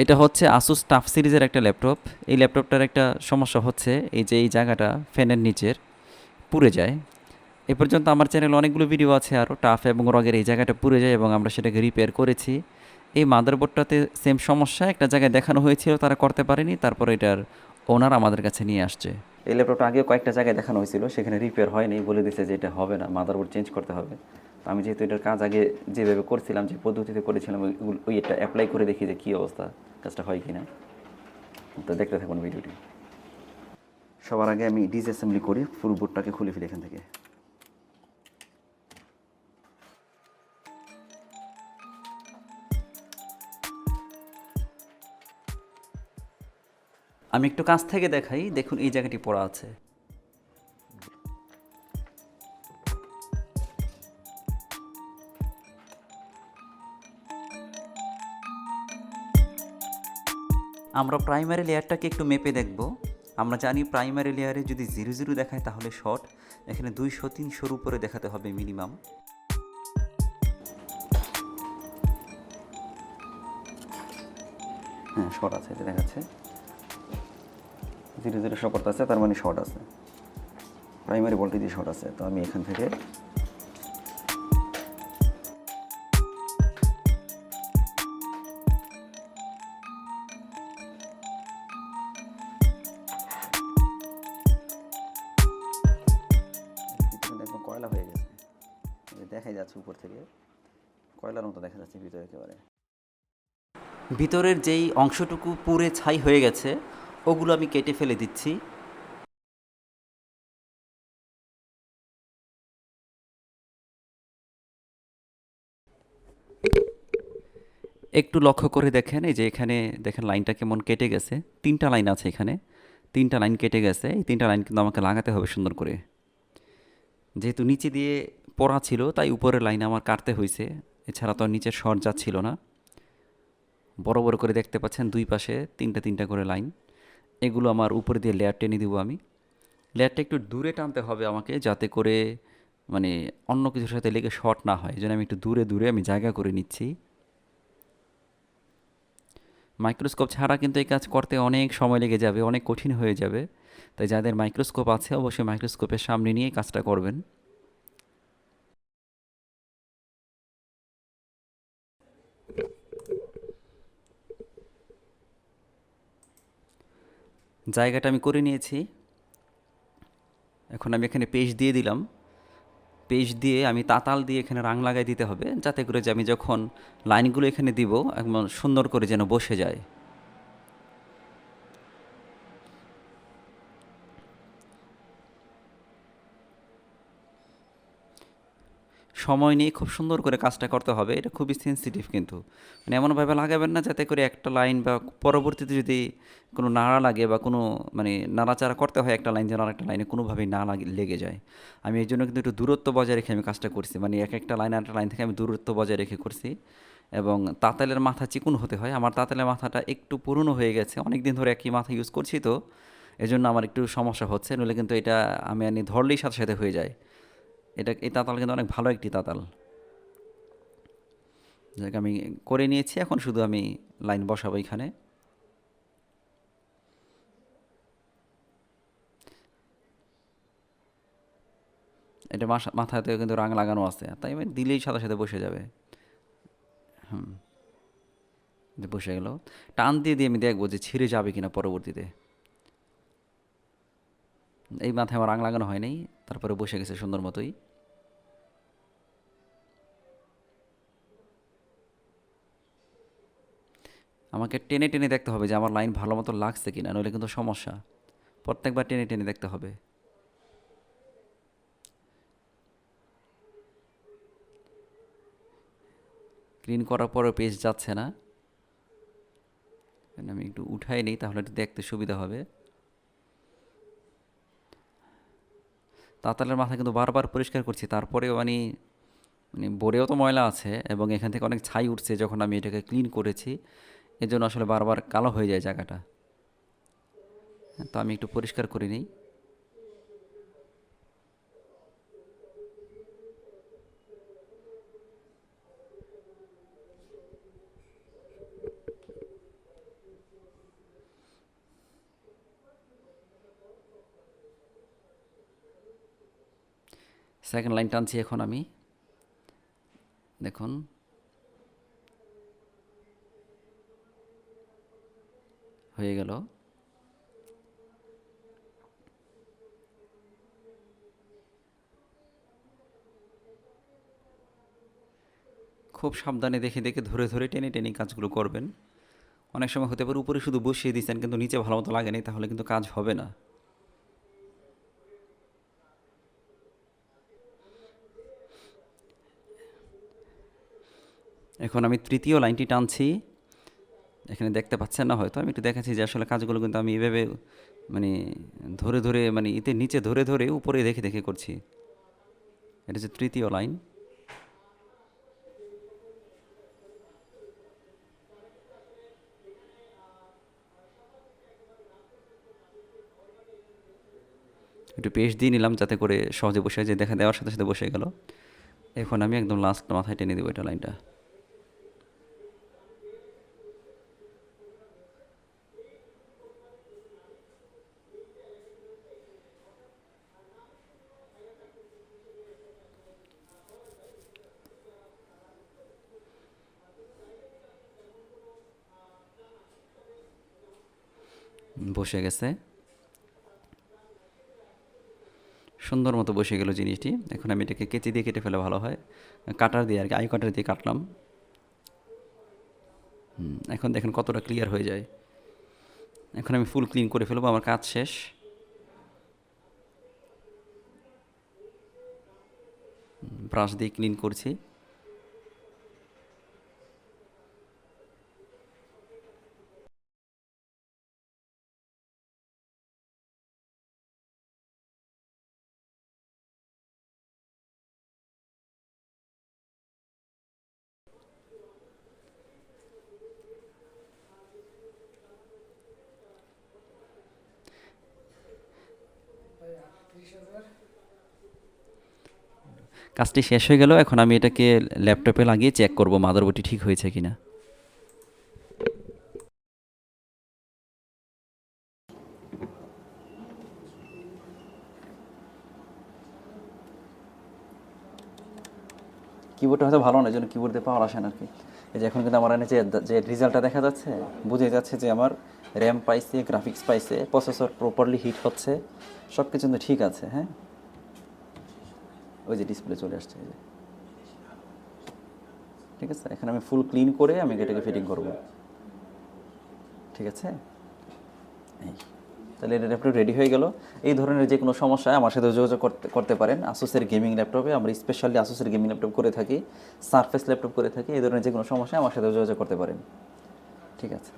এটা হচ্ছে Asus tough সিরিজের একটা ল্যাপটপ। এই ল্যাপটপটার একটা সমস্যা হচ্ছে এই যে এই জায়গাটা ফ্যানের নিচের পুড়ে যায়। এ পর্যন্ত আমার চ্যানেলে অনেকগুলো ভিডিও আছে আরও টাফ এবং রগের এই জায়গাটা পুড়ে যায় এবং আমরা সেটাকে রিপেয়ার করেছি। এই মাদারবোর্ডটাতে সেম সমস্যা একটা জায়গায় দেখানো হয়েছিল, তারা করতে পারেনি, তারপর এটার ওনার আমাদের কাছে নিয়ে আসছে। এই ল্যাপটপটা আগেও কয়েকটা জায়গায় দেখানো হয়েছিল, সেখানে রিপেয়ার হয়নি, বলে দিয়েছে যে এটা হবে না, মাদারবোর্ড চেঞ্জ করতে হবে। তো আমি যেহেতু এটার কাজ আগে যেভাবে করছিলাম, যে পদ্ধতিতে করেছিলাম, ওই এটা অ্যাপ্লাই করে দেখি যে কী অবস্থা, কাজটা হয় কি না। তো দেখতে থাকুন ভিডিওটি। সবার আগে আমি ডিসঅ্যাসেম্বলি করি, ফুল বোর্ডটাকে খুলে ফেলি এখান থেকে। আমি একটু কাছ থেকে দেখাই, দেখুন এই জায়গাটি পড়া আছে। আমরা প্রাইমারি লেয়ারটাকে একটু মেপে দেখব। আমরা জানি প্রাইমারি লেয়ারে যদি 0 0 দেখায় তাহলে শর্ট, এখানে 200 300-র উপরে দেখাতে হবে মিনিমাম। হ্যাঁ, শর্ট আছে, এটা দেখাচ্ছে 0 0 শো করতে, তার মানে শর্ট আছে, প্রাইমারি ভোল্টেজই শর্ট আছে। তো আমি এখান থেকে দেখবো কয়লা হয়ে গেছে, দেখাই যাচ্ছে উপর থেকে কয়লার মতো দেখা যাচ্ছে ভিতরে একেবারে। ভিতরের যেই অংশটুকু পুড়ে ছাই হয়ে গেছে ওগুলো আমি কেটে ফেলে দিচ্ছি। একটু লক্ষ্য করে দেখেন, এই যে এখানে দেখেন লাইনটা কেমন কেটে গেছে, 3টা লাইন আছে এখানে, 3টা লাইন কেটে গেছে। এই 3টা লাইন কিন্তু আমাকে লাগাতে হবে সুন্দর করে, যেহেতু নিচে দিয়ে পড়া ছিল তাই উপরের লাইন আমার কাটতে হয়েছে, এছাড়া তো আর নিচের শর্ট যাচ্ছিল না। বড় বড় করে দেখতে পাচ্ছেন দুই পাশে 3টা 3টা করে লাইন, এগুলো আমার উপরে দিয়ে লেয়ার টেনে দিব আমি। লেয়ারটা একটু দূরে টানতে হবে আমাকে, যাতে করে মানে অন্য কিছুর সাথে লেগে শর্ট না হয়, এই জন্য আমি একটু দূরে দূরে আমি জায়গা করে নিচ্ছি। মাইক্রোস্কোপ ছাড়া কিন্তু এই কাজ করতে অনেক সময় লেগে যাবে, অনেক কঠিন হয়ে যাবে। তাই যাদের মাইক্রোস্কোপ আছে অবশ্যই মাইক্রোস্কোপের সামনে নিয়ে কাজটা করবেন। জায়গাটা আমি করে নিয়েছি, এখন আমি এখানে পেস্ট দিয়ে দিলাম। পেস্ট দিয়ে আমি তাতাল দিয়ে এখানে রাং লাগাই দিতে হবে, যাতে করে যে আমি যখন লাইনগুলো এখানে দিব একদম সুন্দর করে যেন বসে যায়। সময় নিয়ে খুব সুন্দর করে কাজটা করতে হবে, এটা খুবই সেন্সিটিভ কিন্তু। মানে এমনভাবে লাগাবেন না যাতে করে একটা লাইন বা পরবর্তীতে যদি কোনো নাড়া লাগে বা কোনো মানে নাড়াচাড়া করতে হয় একটা লাইন যেন আরেকটা লাইনে কোনোভাবেই না লেগে যায়। আমি এই জন্য কিন্তু একটু দূরত্ব বজায় রেখে আমি কাজটা করছি, মানে এক একটা লাইন আরেকটা লাইন থেকে আমি দূরত্ব বজায় রেখে করছি। এবং তাতালের মাথা চিকুন হতে হয়, আমার তাতালের মাথাটা একটু পুরনো হয়ে গেছে, অনেক দিন ধরে একই মাথা ইউজ করছি, তো এজন্য আমার একটু সমস্যা হচ্ছে, নইলে কিন্তু এটা আমি ধরলেই সাথে সাথে হয়ে যায়। এটা এই তাতাল কিন্তু অনেক ভালো একটি তাতাল, যাকে আমি করে নিয়েছি। এখন শুধু আমি লাইন বসাবো এখানে। এটা মাথাতে কিন্তু রাং লাগানো আছে, তাই আমি দিলেই সাথে সাথে বসে যাবে। হুম, বসে গেল। টান দিয়ে দিয়ে আমি দেখবো যে ছিঁড়ে যাবে কিনা পরবর্তীতে। এই মাথায় আমার রাং লাগানো হয় নাই, তারপরে বসে গেছে সুন্দর মতোই। আমাকে টেনে টেনে দেখতে হবে যে আমার লাইন ভালো মতো লাগছে কিনা, নইলে কিন্তু সমস্যা। প্রত্যেকবার টেনে টেনে দেখতে হবে। ক্লিন করার পরেও পেজ যাচ্ছে না, আমি একটু উঠাই নিই তাহলে একটু দেখতে সুবিধা হবে। তাতালের মাথা কিন্তু বারবার পরিষ্কার করছি, তারপরেও মানে মানে বোরেও তো ময়লা আছে এবং এখান থেকে অনেক ছাই উঠছে যখন আমি এটাকে ক্লিন করেছি, এজন্য আসলে বারবার কালো হয়ে যায় জায়গাটা। তো আমি একটু পরিষ্কার করে নিই। সেকেন্ড লাইন টানছি এখন আমি, দেখুন হয়ে গেল। খুব সাবধানে দেখে দেখে ধরে ধরে টেনে টেনে কাজগুলো করবেন। অনেক সময় হতে পারে উপরে শুধু বসিয়ে দিচ্ছেন কিন্তু নিচে ভালো মতো লাগেনি, তাহলে কিন্তু কাজ হবে না। এখন আমি তৃতীয় লাইনটি টানছি, এখানে দেখতে পাচ্ছেন না হয়তো, আমি একটু দেখাচ্ছি যে আসলে কাজগুলো কিন্তু আমি এভাবে মানে ধরে ধরে মানে ইতে নিচে ধরে ধরে উপরে দেখে দেখে করছি। এটা হচ্ছে তৃতীয় লাইন। একটু পেস্ট দিয়ে নিলাম যাতে করে সহজে বসে যে দেখা দেওয়ার সাথে সাথে বসে গেল। এখন আমি একদম লাস্ট মাথায় টেনে দেবো এটা লাইনটা। বসে গেছে, সুন্দর মতো বসে গেল জিনিসটি। এখন আমি এটাকে কেচি দিয়ে কেটে ফেলে ভালো হয়, কাটার দিয়ে আর কি, আই কাটার দিয়ে কাটলাম। এখন দেখেন কতটা ক্লিয়ার হয়ে যায়। এখন আমি ফুল ক্লিন করে ফেলবো, আমার কাজ শেষ। ব্রাশ দিয়ে ক্লিন করছি। কাজটি শেষ হয়ে গেল। এখন আমি এটাকে ল্যাপটপে লাগিয়ে চেক করব মাদারবোর্ডটি ঠিক হয়েছে কিনা। কিবোর্ডটা হয়তো ভালো না, এই জন্য কিবোর্ড দিয়ে পাওয়ার আসে না আর কি। এই যে এখন কিন্তু আমার এনে যে রেজাল্টটা দেখা যাচ্ছে, বুঝে যাচ্ছে যে আমার র্যাম পাইছে, গ্রাফিক্স পাইছে, প্রসেসর প্রপারলি হিট হচ্ছে, সব কিছু কিন্তু ঠিক আছে। হ্যাঁ, ওই যে ডিসপ্লে চলে আসছে, এই যে ঠিক আছে। এখন আমি ফুল ক্লিন করে আমি এটাকে ফিটিং করব, ঠিক আছে। এই তাহলে এটা ল্যাপটপ রেডি হয়ে গেল। এই ধরনের যে কোনো সমস্যায় আমার সাথে যোগাযোগ করতে পারেন। আসুসের গেমিং ল্যাপটপে আমরা স্পেশালি আসুসের গেমিং ল্যাপটপ করে থাকি, সারফেস ল্যাপটপ করে থাকি। এই ধরনের যে কোনো সমস্যায় আমার সাথে যোগাযোগ করতে পারেন, ঠিক আছে।